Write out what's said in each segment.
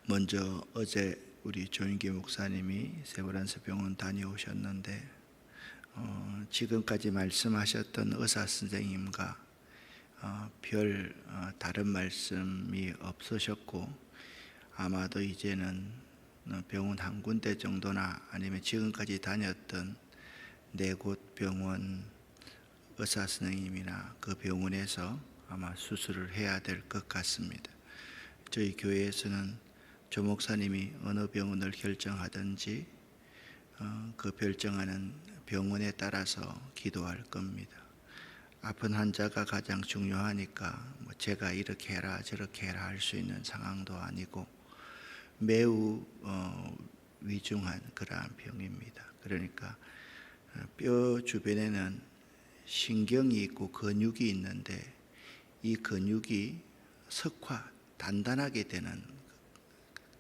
먼저 어제 우리 조인기 목사님이 세브란스 병원 다녀오셨는데 지금까지 말씀하셨던 의사 선생님과 별 다른 말씀이 없으셨고, 아마도 이제는 병원 한 군데 정도나 아니면 지금까지 다녔던 네 곳 병원 의사 선생님이나 그 병원에서 아마 수술을 해야 될 것 같습니다. 저희 교회에서는 조 목사님이 어느 병원을 결정하든지 그 결정하는 병원에 따라서 기도할 겁니다. 아픈 환자가 가장 중요하니까 제가 이렇게 해라 저렇게 해라 할 수 있는 상황도 아니고 매우 위중한 그러한 병입니다. 그러니까 뼈 주변에는 신경이 있고 근육이 있는데 이 근육이 단단하게 되는,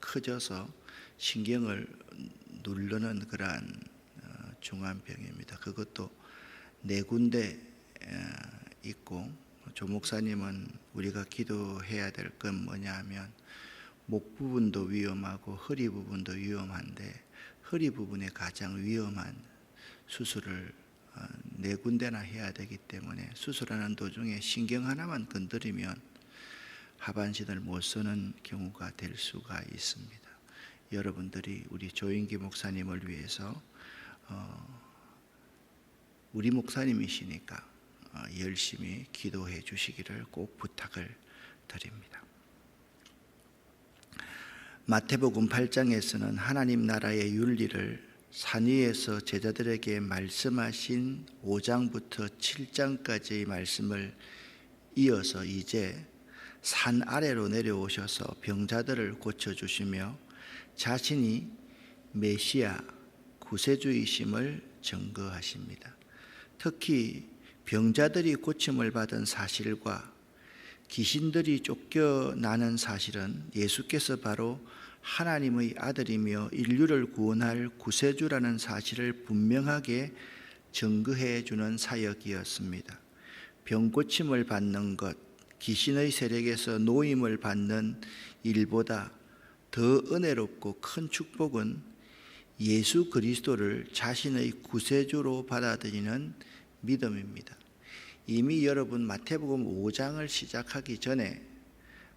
커져서 신경을 누르는 그러한 중한 병입니다. 그것도 네 군데 있고, 조 목사님은 우리가 기도해야 될 건 뭐냐 하면 목 부분도 위험하고 허리 부분도 위험한데, 허리 부분에 가장 위험한 수술을 네 군데나 해야 되기 때문에 수술하는 도중에 신경 하나만 건드리면 하반신을 못 쓰는 경우가 될 수가 있습니다. 여러분들이 우리 조인기 목사님을 위해서 우리 목사님이시니까 열심히 기도해 주시기를 꼭 부탁을 드립니다. 마태복음 8장에서는 하나님 나라의 윤리를 산 위에서 제자들에게 말씀하신 5장부터 7장까지의 말씀을 이어서 이제 산 아래로 내려오셔서 병자들을 고쳐주시며 자신이 메시아 구세주이심을 증거하십니다. 특히 병자들이 고침을 받은 사실과 귀신들이 쫓겨나는 사실은 예수께서 바로 하나님의 아들이며 인류를 구원할 구세주라는 사실을 분명하게 증거해 주는 사역이었습니다. 병 고침을 받는 것, 귀신의 세력에서 노임을 받는 일보다 더 은혜롭고 큰 축복은 예수 그리스도를 자신의 구세주로 받아들이는 믿음입니다. 이미 여러분 마태복음 5장을 시작하기 전에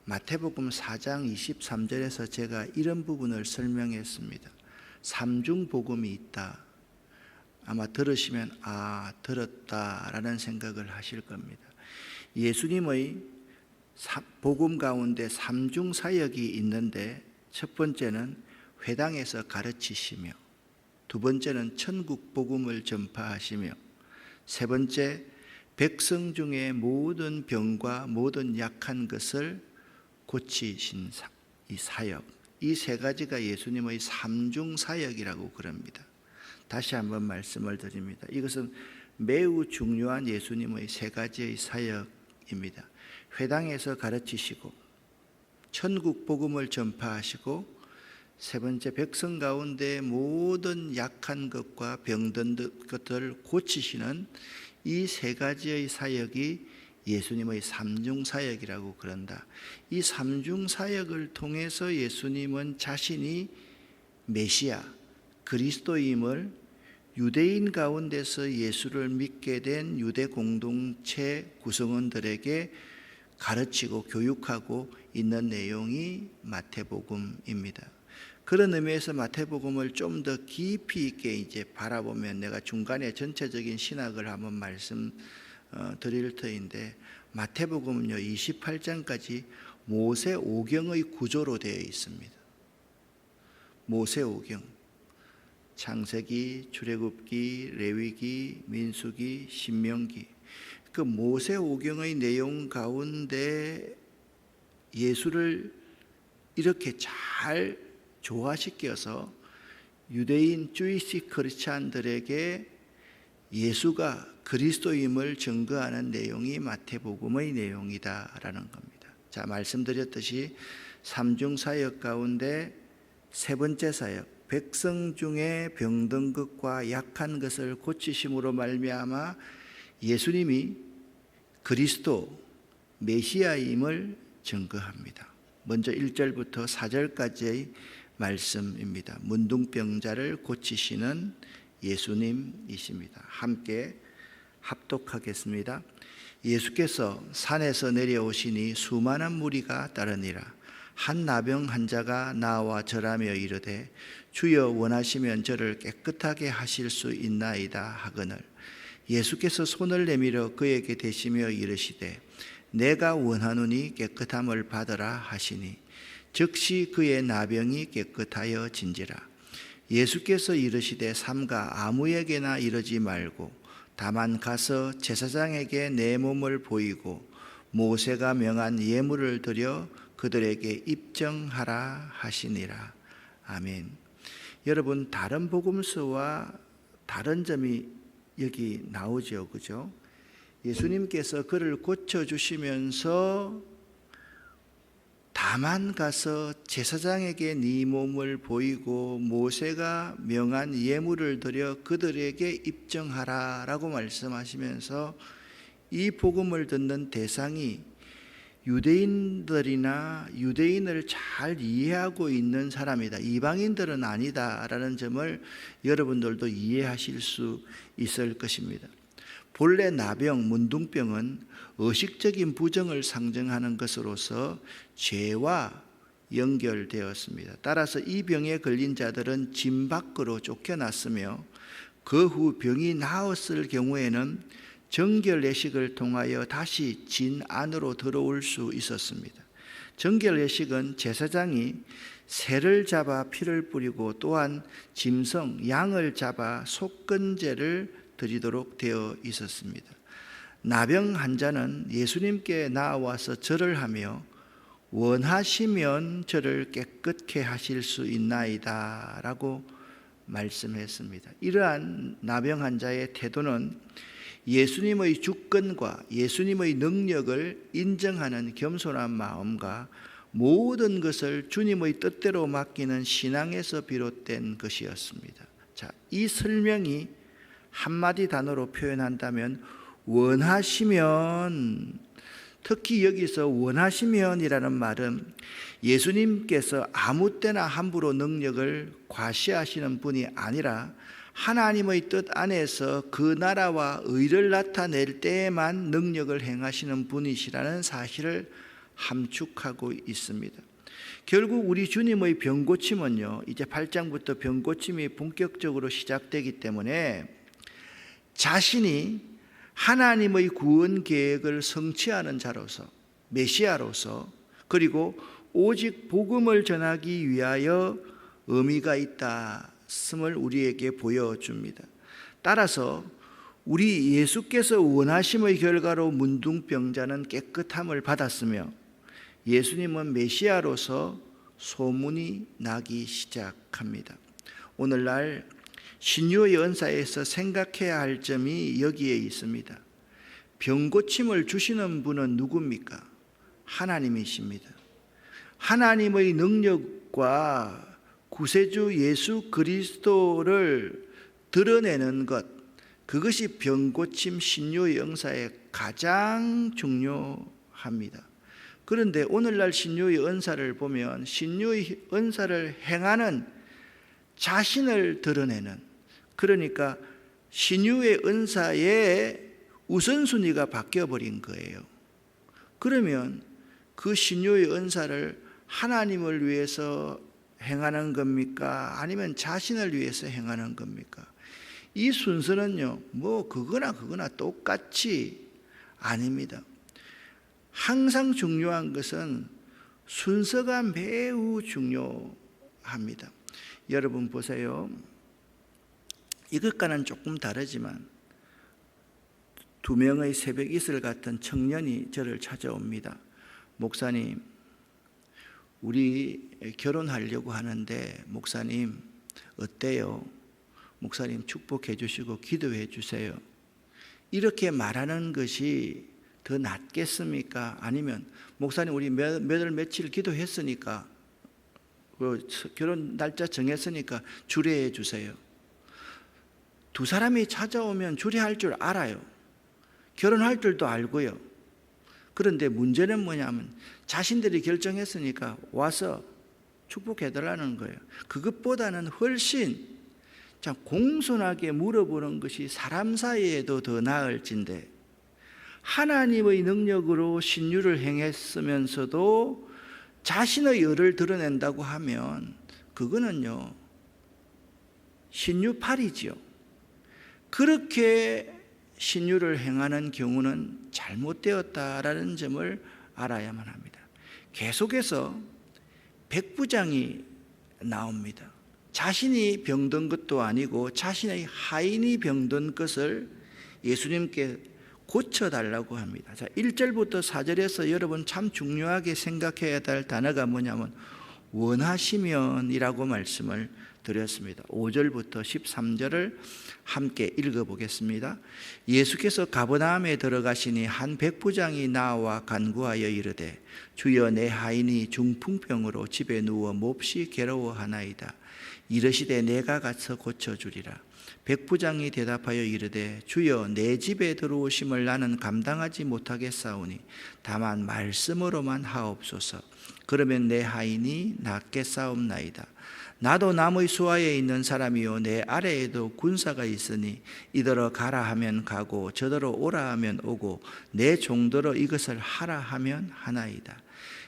마태복음 4장 23절에서 제가 이런 부분을 설명했습니다. 삼중복음이 있다. 아마 들으시면 들었다라는 생각을 하실 겁니다. 예수님의 복음 가운데 삼중사역이 있는데, 첫 번째는 회당에서 가르치시며, 두 번째는 천국 복음을 전파하시며, 세 번째 백성 중에 모든 병과 모든 약한 것을 고치신 이 사역, 이 세 가지가 예수님의 삼중사역이라고 그럽니다. 다시 한번 말씀을 드립니다. 이것은 매우 중요한 예수님의 세 가지의 사역입니다. 회당에서 가르치시고, 천국 복음을 전파하시고, 세 번째 백성 가운데 모든 약한 것과 병든 것들을 고치시는 이 세 가지의 사역이 예수님의 삼중사역이라고 그런다. 이 삼중사역을 통해서 예수님은 자신이 메시아 그리스도임을 유대인 가운데서 예수를 믿게 된 유대 공동체 구성원들에게 가르치고 교육하고 있는 내용이 마태복음입니다. 그런 의미에서 마태복음을 좀 더 깊이 있게 이제 바라보면, 내가 중간에 전체적인 신학을 한번 말씀 드릴 터인데, 마태복음은요 28장까지 모세오경의 구조로 되어 있습니다. 모세오경, 창세기, 출애굽기, 레위기, 민수기, 신명기, 그 모세오경의 내용 가운데 예수를 이렇게 잘 조화시켜서 유대인 주이시 크리스찬들에게 예수가 그리스도임을 증거하는 내용이 마태복음의 내용이다라는 겁니다. 자, 말씀드렸듯이 삼중사역 가운데 세 번째 사역, 백성 중에 병든 것과 약한 것을 고치심으로 말미암아 예수님이 그리스도 메시아임을 증거합니다. 먼저 1절부터 4절까지의 말씀입니다. 문둥병자를 고치시는 예수님이십니다. 함께 합독하겠습니다. 예수께서 산에서 내려오시니 수많은 무리가 따르니라. 한 나병 환자가 나와 절하며 이르되 주여 원하시면 저를 깨끗하게 하실 수 있나이다 하거늘 예수께서 손을 내밀어 그에게 대시며 이르시되 내가 원하노니 깨끗함을 받으라 하시니 즉시 그의 나병이 깨끗하여 진지라. 예수께서 이르시되 삼가 아무에게나 이르지 말고 다만 가서 제사장에게 내 몸을 보이고 모세가 명한 예물을 드려 그들에게 입증하라 하시니라. 아멘. 여러분, 다른 복음서와 다른 점이 여기 나오죠, 그죠? 예수님께서 그를 고쳐주시면서 다만 가서 제사장에게 네 몸을 보이고 모세가 명한 예물을 드려 그들에게 입증하라 라고 말씀하시면서 이 복음을 듣는 대상이 유대인들이나 유대인을 잘 이해하고 있는 사람이다. 이방인들은 아니다라는 점을 여러분들도 이해하실 수 있을 것입니다. 본래 나병, 문둥병은 의식적인 부정을 상징하는 것으로서 죄와 연결되었습니다. 따라서 이 병에 걸린 자들은 진 밖으로 쫓겨났으며 그 후 병이 나았을 경우에는 정결례식을 통하여 다시 진 안으로 들어올 수 있었습니다. 정결례식은 제사장이 새를 잡아 피를 뿌리고 또한 짐승, 양을 잡아 속건제를 드리도록 되어 있었습니다. 나병 환자는 예수님께 나와서 절을 하며 원하시면 저를 깨끗게 하실 수 있나이다 라고 말씀했습니다. 이러한 나병 환자의 태도는 예수님의 주권과 예수님의 능력을 인정하는 겸손한 마음과 모든 것을 주님의 뜻대로 맡기는 신앙에서 비롯된 것이었습니다. 자, 이 설명이 한마디 단어로 표현한다면 원하시면, 특히 여기서 원하시면이라는 말은 예수님께서 아무 때나 함부로 능력을 과시하시는 분이 아니라 하나님의 뜻 안에서 그 나라와 의를 나타낼 때에만 능력을 행하시는 분이시라는 사실을 함축하고 있습니다. 결국 우리 주님의 병고침은요, 이제 8장부터 병고침이 본격적으로 시작되기 때문에 자신이 하나님의 구원 계획을 성취하는 자로서, 메시아로서, 그리고 오직 복음을 전하기 위하여 의미가 있다음을 우리에게 보여줍니다. 따라서 우리 예수께서 원하심의 결과로 문둥병자는 깨끗함을 받았으며 예수님은 메시아로서 소문이 나기 시작합니다. 오늘날 신유의 은사에서 생각해야 할 점이 여기에 있습니다. 병고침을 주시는 분은 누굽니까? 하나님이십니다. 하나님의 능력과 구세주 예수 그리스도를 드러내는 것, 그것이 병고침 신유의 은사의 가장 중요합니다. 그런데 오늘날 신유의 은사를 보면 신유의 은사를 행하는 자신을 드러내는, 그러니까 신유의 은사의 우선순위가 바뀌어버린 거예요. 그러면 그 신유의 은사를 하나님을 위해서 행하는 겁니까? 아니면 자신을 위해서 행하는 겁니까? 이 순서는요, 뭐 그거나 똑같이 아닙니다. 항상 중요한 것은 순서가 매우 중요합니다. 여러분 보세요. 이것과는 조금 다르지만 두 명의 새벽 이슬 같은 청년이 저를 찾아옵니다. 목사님, 우리 결혼하려고 하는데 목사님 어때요? 목사님 축복해 주시고 기도해 주세요. 이렇게 말하는 것이 더 낫겠습니까? 아니면 목사님 우리 며칠 기도했으니까 결혼 날짜 정했으니까 주례해 주세요. 두 사람이 찾아오면 주례할 줄 알아요. 결혼할 줄도 알고요. 그런데 문제는 뭐냐면 자신들이 결정했으니까 와서 축복해달라는 거예요. 그것보다는 훨씬 공손하게 물어보는 것이 사람 사이에도 더 나을진데, 하나님의 능력으로 신유를 행했으면서도 자신의 열을 드러낸다고 하면 그거는요 신유팔이지요. 그렇게 신유를 행하는 경우는 잘못되었다라는 점을 알아야만 합니다. 계속해서 백부장이 나옵니다. 자신이 병든 것도 아니고 자신의 하인이 병든 것을 예수님께 고쳐달라고 합니다. 자, 1절부터 4절에서 여러분 참 중요하게 생각해야 될 단어가 뭐냐면 원하시면이라고 말씀을 드렸습니다. 5절부터 13절을 함께 읽어보겠습니다. 예수께서 가버나움에 들어가시니 한 백부장이 나와 간구하여 이르되 주여 내 하인이 중풍병으로 집에 누워 몹시 괴로워하나이다. 이르시되 내가 가서 고쳐주리라. 백부장이 대답하여 이르되 주여 내 집에 들어오심을 나는 감당하지 못하겠사오니 다만 말씀으로만 하옵소서. 그러면 내 하인이 낫겠사옵나이다. 나도 남의 수하에 있는 사람이요 내 아래에도 군사가 있으니 이더러 가라 하면 가고 저더러 오라 하면 오고 내 종더러 이것을 하라 하면 하나이다.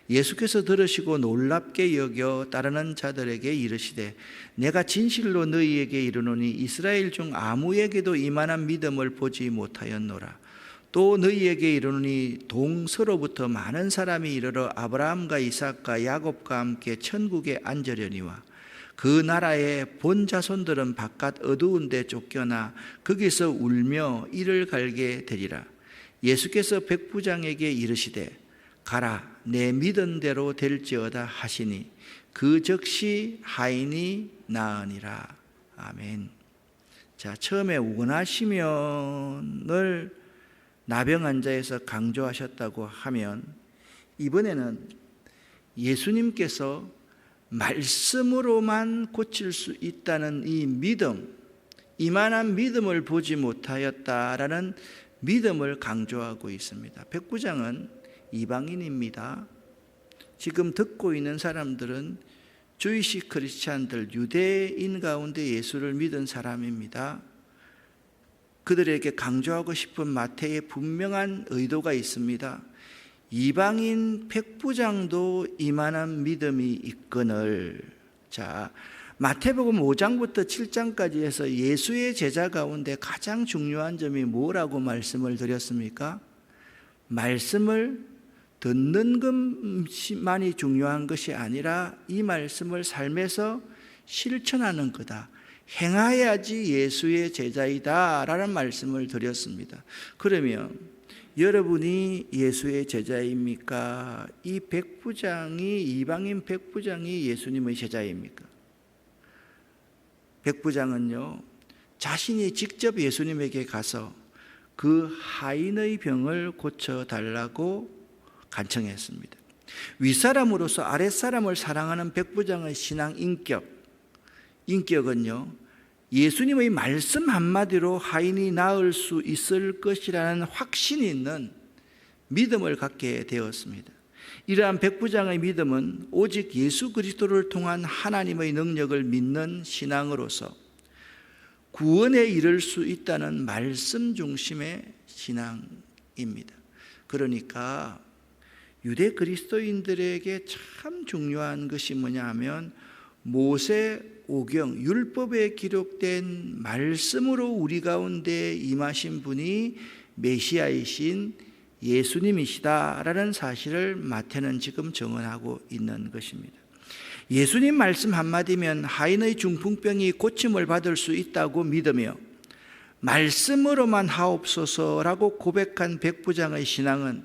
예수께서 들으시고 놀랍게 여겨 따르는 자들에게 이르시되 내가 진실로 너희에게 이르노니 이스라엘 중 아무에게도 이만한 믿음을 보지 못하였노라. 또 너희에게 이르노니 동서로부터 많은 사람이 이르러 아브라함과 이삭과 야곱과 함께 천국에 앉으려니와 그 나라의 본 자손들은 바깥 어두운 데 쫓겨나 거기서 울며 이를 갈게 되리라. 예수께서 백부장에게 이르시되 가라 내 믿은 대로 될지어다 하시니 그 즉시 하인이 나으니라. 아멘. 자, 처음에 원하시면을 나병 환자에서 강조하셨다고 하면 이번에는 예수님께서 말씀으로만 고칠 수 있다는 이 믿음, 이만한 믿음을 보지 못하였다라는 믿음을 강조하고 있습니다. 백부장은 이방인입니다. 지금 듣고 있는 사람들은 주이시 크리스찬들, 유대인 가운데 예수를 믿은 사람입니다. 그들에게 강조하고 싶은 마태의 분명한 의도가 있습니다. 이방인 백부장도 이만한 믿음이 있거늘. 자, 마태복음 5장부터 7장까지 해서 예수의 제자 가운데 가장 중요한 점이 뭐라고 말씀을 드렸습니까? 말씀을 듣는 것만이 중요한 것이 아니라 이 말씀을 삶에서 실천하는 거다. 행하야지 예수의 제자이다 라는 말씀을 드렸습니다. 그러면 여러분이 예수의 제자입니까? 이 백부장이, 이방인 백부장이 예수님의 제자입니까? 백부장은요, 자신이 직접 예수님에게 가서 그 하인의 병을 고쳐달라고 간청했습니다. 윗사람으로서 아랫사람을 사랑하는 백부장의 신앙 인격은요, 예수님의 말씀 한마디로 하인이 나을 수 있을 것이라는 확신이 있는 믿음을 갖게 되었습니다. 이러한 백부장의 믿음은 오직 예수 그리스도를 통한 하나님의 능력을 믿는 신앙으로서 구원에 이를 수 있다는 말씀 중심의 신앙입니다. 그러니까 유대 그리스도인들에게 참 중요한 것이 뭐냐 하면 모세 오경 율법에 기록된 말씀으로 우리 가운데 임하신 분이 메시아이신 예수님이시다라는 사실을 마태는 지금 증언하고 있는 것입니다. 예수님 말씀 한마디면 하인의 중풍병이 고침을 받을 수 있다고 믿으며 말씀으로만 하옵소서라고 고백한 백부장의 신앙은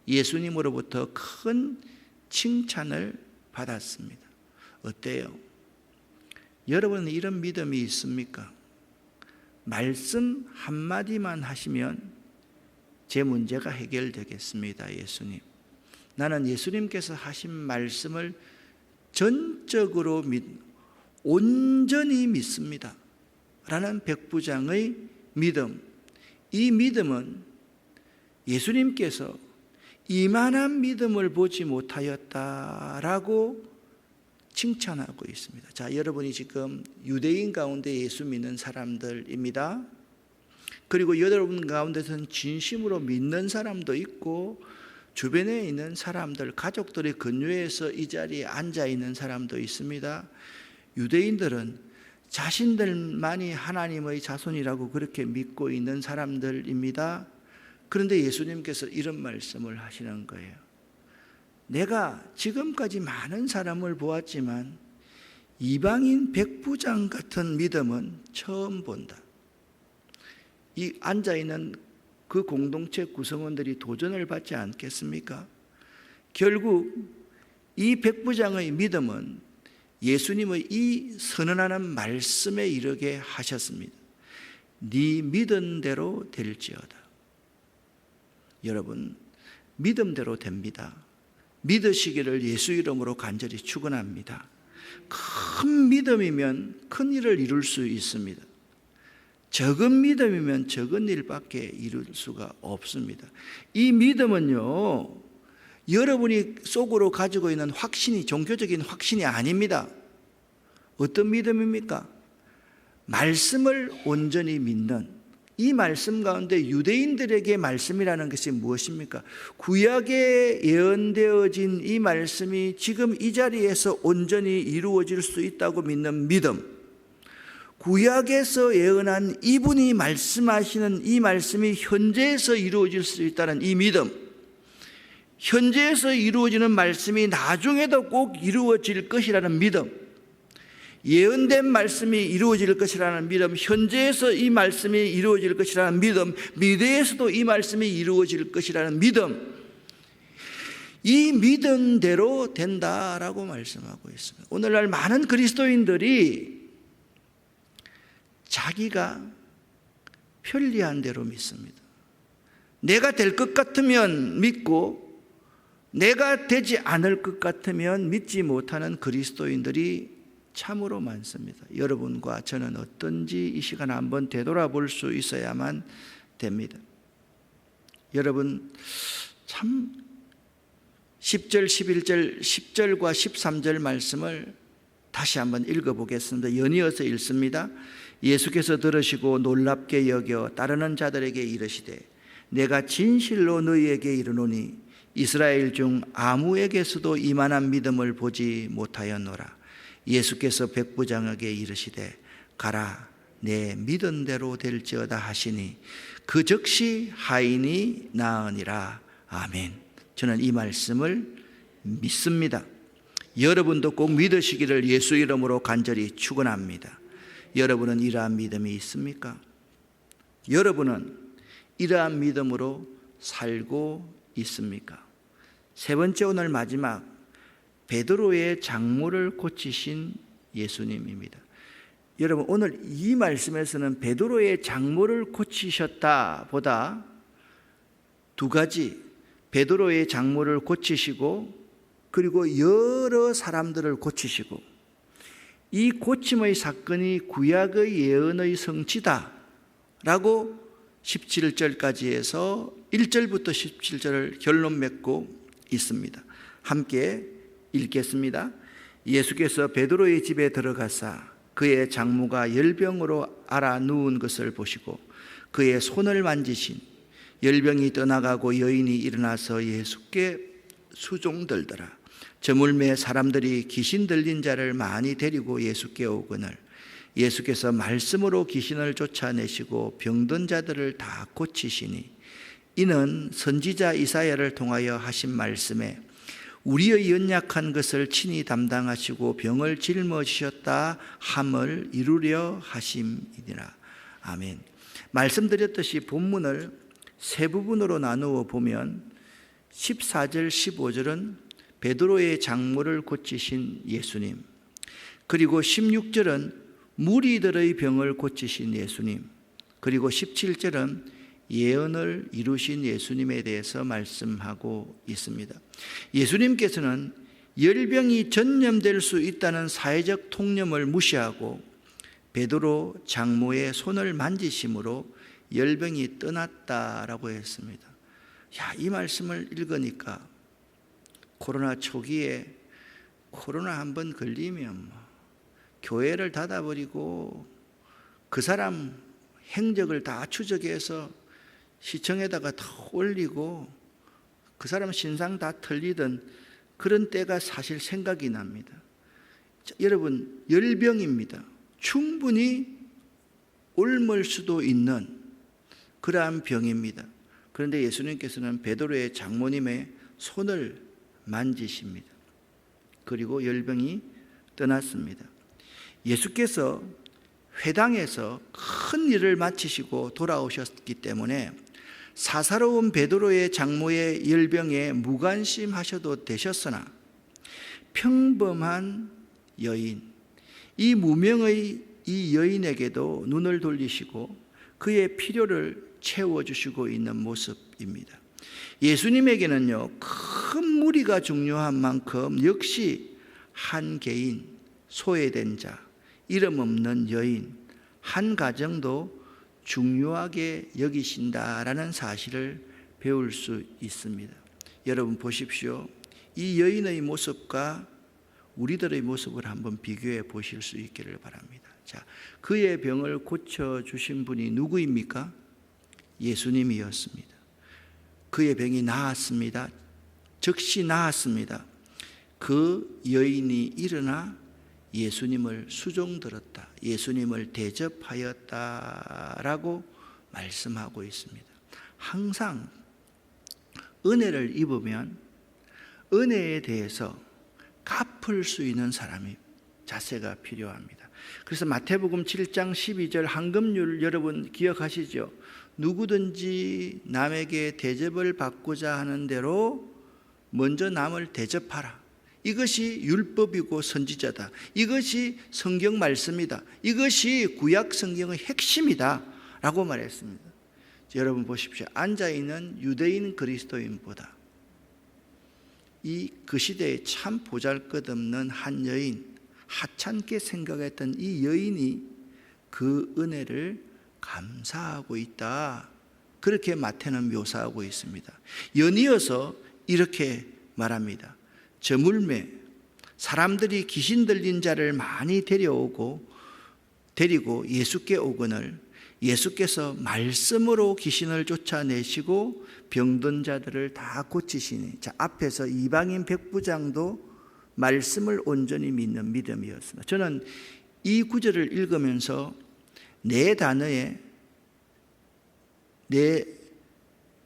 예수님으로부터 큰 칭찬을 받았습니다. 어때요? 여러분은 이런 믿음이 있습니까? 말씀 한마디만 하시면 제 문제가 해결되겠습니다. 예수님, 나는 예수님께서 하신 말씀을 전적으로 온전히 믿습니다 라는 백부장의 믿음, 이 믿음은 예수님께서 이만한 믿음을 보지 못하였다라고 칭찬하고 있습니다. 자, 여러분이 지금 유대인 가운데 예수 믿는 사람들입니다. 그리고 여러분 가운데서는 진심으로 믿는 사람도 있고 주변에 있는 사람들, 가족들의 근교에서 이 자리에 앉아 있는 사람도 있습니다. 유대인들은 자신들만이 하나님의 자손이라고 그렇게 믿고 있는 사람들입니다. 그런데 예수님께서 이런 말씀을 하시는 거예요. 내가 지금까지 많은 사람을 보았지만 이방인 백부장 같은 믿음은 처음 본다. 이 앉아있는 그 공동체 구성원들이 도전을 받지 않겠습니까? 결국 이 백부장의 믿음은 예수님의 이 선언하는 말씀에 이르게 하셨습니다. 네 믿은 대로 될지어다. 여러분, 믿음대로 됩니다. 믿으시기를 예수 이름으로 간절히 축원합니다. 큰 믿음이면 큰 일을 이룰 수 있습니다. 적은 믿음이면 적은 일밖에 이룰 수가 없습니다. 이 믿음은요, 여러분이 속으로 가지고 있는 확신이 종교적인 확신이 아닙니다. 어떤 믿음입니까? 말씀을 온전히 믿는, 이 말씀 가운데 유대인들에게 말씀이라는 것이 무엇입니까? 구약에 예언되어진 이 말씀이 지금 이 자리에서 온전히 이루어질 수 있다고 믿는 믿음, 구약에서 예언한 이분이 말씀하시는 이 말씀이 현재에서 이루어질 수 있다는 이 믿음, 현재에서 이루어지는 말씀이 나중에도 꼭 이루어질 것이라는 믿음, 예언된 말씀이 이루어질 것이라는 믿음, 현재에서 이 말씀이 이루어질 것이라는 믿음, 미래에서도 이 말씀이 이루어질 것이라는 믿음, 이 믿음대로 된다라고 말씀하고 있습니다. 오늘날 많은 그리스도인들이 자기가 편리한 대로 믿습니다. 내가 될 것 같으면 믿고 내가 되지 않을 것 같으면 믿지 못하는 그리스도인들이 참으로 많습니다. 여러분과 저는 어떤지 이 시간에 한번 되돌아볼 수 있어야만 됩니다. 여러분, 참 10절, 11절, 10절과 13절 말씀을 다시 한번 읽어보겠습니다. 연이어서 읽습니다. 예수께서 들으시고 놀랍게 여겨 따르는 자들에게 이르시되 내가 진실로 너희에게 이르노니 이스라엘 중 아무에게서도 이만한 믿음을 보지 못하였노라. 예수께서 백부장에게 이르시되 가라 내 믿은 대로 될지어다 하시니 그 즉시 하인이 나으니라. 아멘. 저는 이 말씀을 믿습니다. 여러분도 꼭 믿으시기를 예수 이름으로 간절히 축원합니다. 여러분은 이러한 믿음이 있습니까? 여러분은 이러한 믿음으로 살고 있습니까? 세 번째, 오늘 마지막, 베드로의 장모를 고치신 예수님입니다. 여러분, 오늘 이 말씀에서는 베드로의 장모를 고치셨다 보다 두 가지, 베드로의 장모를 고치시고 그리고 여러 사람들을 고치시고 이 고침의 사건이 구약의 예언의 성취다 라고 17절까지 해서 1절부터 17절을 결론 맺고 있습니다. 함께 읽겠습니다. 예수께서 베드로의 집에 들어가사 그의 장모가 열병으로 앓아 누운 것을 보시고 그의 손을 만지신 열병이 떠나가고 여인이 일어나서 예수께 수종들더라. 저물매 사람들이 귀신 들린 자를 많이 데리고 예수께 오거늘 예수께서 말씀으로 귀신을 쫓아내시고 병든 자들을 다 고치시니 이는 선지자 이사야를 통하여 하신 말씀에 우리의 연약한 것을 친히 담당하시고 병을 짊어지셨다 함을 이루려 하심이니라. 아멘. 말씀드렸듯이 본문을 세 부분으로 나누어 보면 14절 15절은 베드로의 장모를 고치신 예수님, 그리고 16절은 무리들의 병을 고치신 예수님, 그리고 17절은 예언을 이루신 예수님에 대해서 말씀하고 있습니다. 예수님께서는 열병이 전염될 수 있다는 사회적 통념을 무시하고 베드로 장모의 손을 만지심으로 열병이 떠났다라고 했습니다. 이 말씀을 읽으니까 코로나 초기에 코로나 한번 걸리면 교회를 닫아버리고 그 사람 행적을 다 추적해서 시청에다가 다 올리고 그 사람 신상 다 털리던 그런 때가 사실 생각이 납니다. 자, 여러분, 열병입니다. 충분히 옮을 수도 있는 그러한 병입니다. 그런데 예수님께서는 베드로의 장모님의 손을 만지십니다. 그리고 열병이 떠났습니다. 예수께서 회당에서 큰 일을 마치시고 돌아오셨기 때문에 사사로운 베드로의 장모의 열병에 무관심하셔도 되셨으나 평범한 여인, 이 무명의 이 여인에게도 눈을 돌리시고 그의 필요를 채워주시고 있는 모습입니다. 예수님에게는요, 큰 무리가 중요한 만큼 역시 한 개인, 소외된 자, 이름 없는 여인, 한 가정도 중요하게 여기신다라는 사실을 배울 수 있습니다. 여러분 보십시오. 이 여인의 모습과 우리들의 모습을 한번 비교해 보실 수 있기를 바랍니다. 자, 그의 병을 고쳐주신 분이 누구입니까? 예수님이었습니다. 그의 병이 나았습니다. 즉시 나았습니다. 그 여인이 일어나 예수님을 수종들었다, 예수님을 대접하였다라고 말씀하고 있습니다. 항상 은혜를 입으면 은혜에 대해서 갚을 수 있는 사람이 자세가 필요합니다. 그래서 마태복음 7장 12절 황금률 여러분 기억하시죠? 누구든지 남에게 대접을 받고자 하는 대로 먼저 남을 대접하라. 이것이 율법이고 선지자다. 이것이 성경 말씀이다. 이것이 구약 성경의 핵심이다 라고 말했습니다. 여러분 보십시오. 앉아있는 유대인 그리스도인보다 그 시대에 참 보잘것없는 한 여인, 하찮게 생각했던 이 여인이 그 은혜를 감사하고 있다, 그렇게 마태는 묘사하고 있습니다. 연이어서 이렇게 말합니다. 저물매, 사람들이 귀신 들린 자를 많이 데리고 예수께 오거늘 예수께서 말씀으로 귀신을 쫓아내시고 병든 자들을 다 고치시니. 자, 앞에서 이방인 백부장도 말씀을 온전히 믿는 믿음이었습니다. 저는 이 구절을 읽으면서 네 단어에 내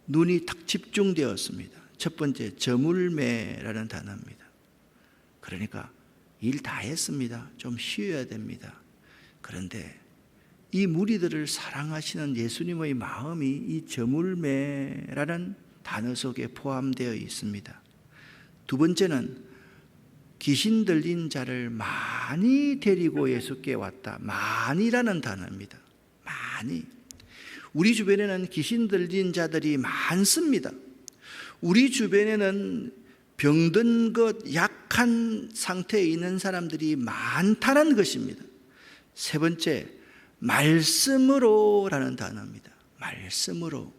눈이 탁 집중되었습니다. 첫 번째, 저물매라는 단어입니다. 그러니까 일 다 했습니다. 좀 쉬어야 됩니다. 그런데 이 무리들을 사랑하시는 예수님의 마음이 이 저물매라는 단어 속에 포함되어 있습니다. 두 번째는 귀신 들린 자를 많이 데리고 예수께 왔다. 많이라는 단어입니다. 많이. 우리 주변에는 귀신 들린 자들이 많습니다. 우리 주변에는 병든 것, 약한 상태에 있는 사람들이 많다는 것입니다. 세 번째, 말씀으로라는 단어입니다. 말씀으로.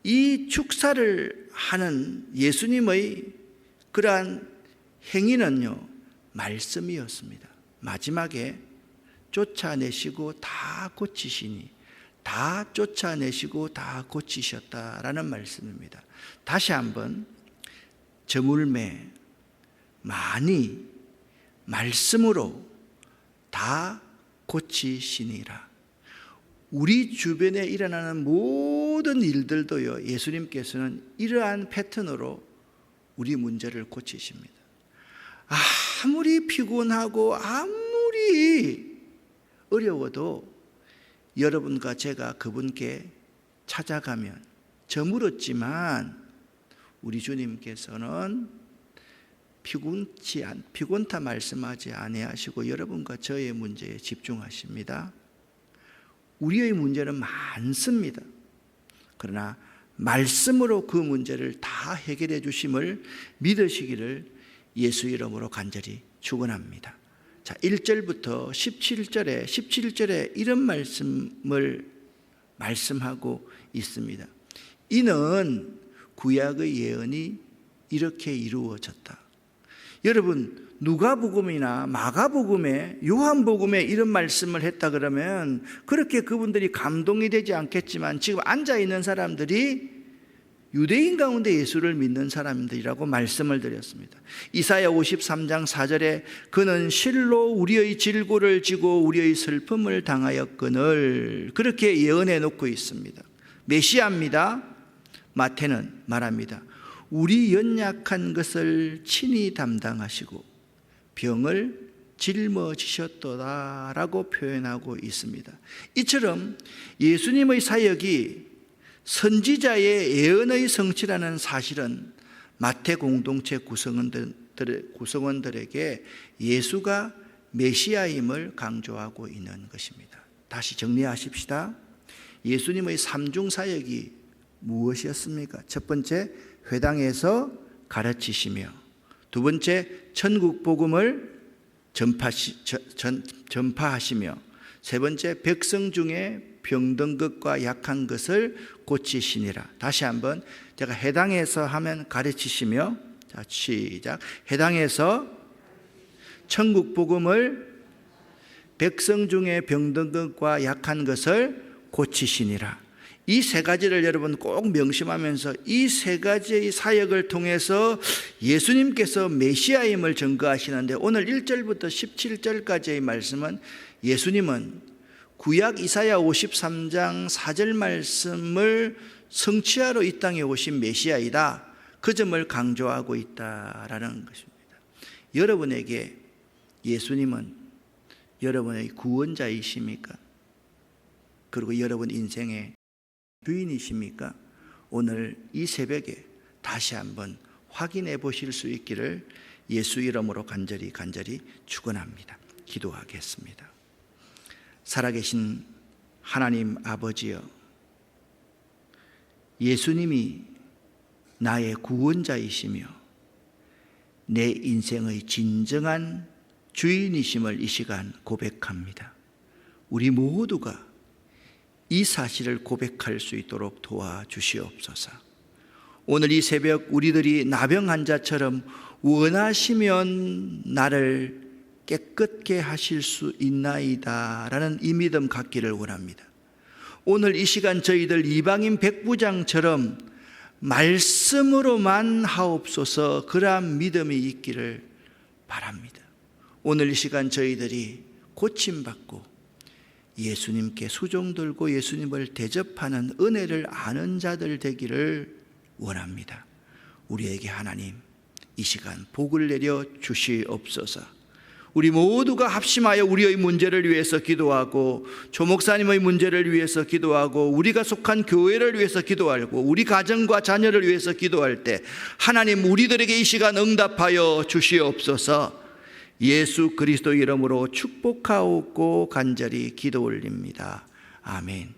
이 축사를 하는 예수님의 그러한 행위는요, 말씀이었습니다. 마지막에 쫓아내시고 다 고치시니, 다 쫓아내시고 다 고치셨다라는 말씀입니다. 다시 한번, 저물매, 많이, 말씀으로 다 고치시니라. 우리 주변에 일어나는 모든 일들도요, 예수님께서는 이러한 패턴으로 우리 문제를 고치십니다. 아무리 피곤하고 아무리 어려워도 여러분과 제가 그분께 찾아가면, 저물었지만 우리 주님께서는 피곤타 말씀하지 아니하시고 여러분과 저의 문제에 집중하십니다. 우리의 문제는 많습니다. 그러나 말씀으로 그 문제를 다 해결해 주심을 믿으시기를 예수 이름으로 간절히 축원합니다. 자, 1절부터 17절에 이런 말씀을 말씀하고 있습니다. 이는 구약의 예언이 이렇게 이루어졌다. 여러분, 누가복음이나 마가복음에, 요한복음에 이런 말씀을 했다 그러면 그렇게 그분들이 감동이 되지 않겠지만 지금 앉아있는 사람들이 유대인 가운데 예수를 믿는 사람들이라고 말씀을 드렸습니다. 이사야 53장 4절에 그는 실로 우리의 질고를 지고 우리의 슬픔을 당하였거늘, 그렇게 예언해 놓고 있습니다. 메시아입니다. 마태는 말합니다. 우리 연약한 것을 친히 담당하시고 병을 짊어지셨도다라고 표현하고 있습니다. 이처럼 예수님의 사역이 선지자의 예언의 성취라는 사실은 마태 공동체 구성원들에게 예수가 메시아임을 강조하고 있는 것입니다. 다시 정리하십시다. 예수님의 삼중 사역이 무엇이었습니까? 첫 번째, 회당에서 가르치시며, 두 번째, 천국 복음을 전파하시며, 세 번째, 백성 중에 병든 것과 약한 것을 고치시니라. 다시 한번, 제가 해당에서 하면 가르치시며, 자, 시작. 해당에서 천국 복음을, 백성 중에 병든 것과 약한 것을 고치시니라. 이 세 가지를 여러분 꼭 명심하면서 이 세 가지의 사역을 통해서 예수님께서 메시아임을 증거하시는데, 오늘 1절부터 17절까지의 말씀은 예수님은 구약 이사야 53장 4절 말씀을 성취하러 이 땅에 오신 메시아이다, 그 점을 강조하고 있다라는 것입니다. 여러분에게 예수님은 여러분의 구원자이십니까? 그리고 여러분 인생의 주인이십니까? 오늘 이 새벽에 다시 한번 확인해 보실 수 있기를 예수 이름으로 간절히 축원합니다. 기도하겠습니다. 살아계신 하나님 아버지여, 예수님이 나의 구원자이시며 내 인생의 진정한 주인이심을 이 시간 고백합니다. 우리 모두가 이 사실을 고백할 수 있도록 도와주시옵소서. 오늘 이 새벽 우리들이 나병 환자처럼 원하시면 나를 깨끗게 하실 수 있나이다 라는 이 믿음 갖기를 원합니다. 오늘 이 시간 저희들 이방인 백부장처럼 말씀으로만 하옵소서, 그러한 믿음이 있기를 바랍니다. 오늘 이 시간 저희들이 고침받고 예수님께 수종 들고 예수님을 대접하는 은혜를 아는 자들 되기를 원합니다. 우리에게 하나님 이 시간 복을 내려 주시옵소서. 우리 모두가 합심하여 우리의 문제를 위해서 기도하고, 조 목사님의 문제를 위해서 기도하고, 우리가 속한 교회를 위해서 기도하고, 우리 가정과 자녀를 위해서 기도할 때 하나님 우리들에게 이 시간 응답하여 주시옵소서. 예수 그리스도 이름으로 축복하옵고 간절히 기도 올립니다. 아멘.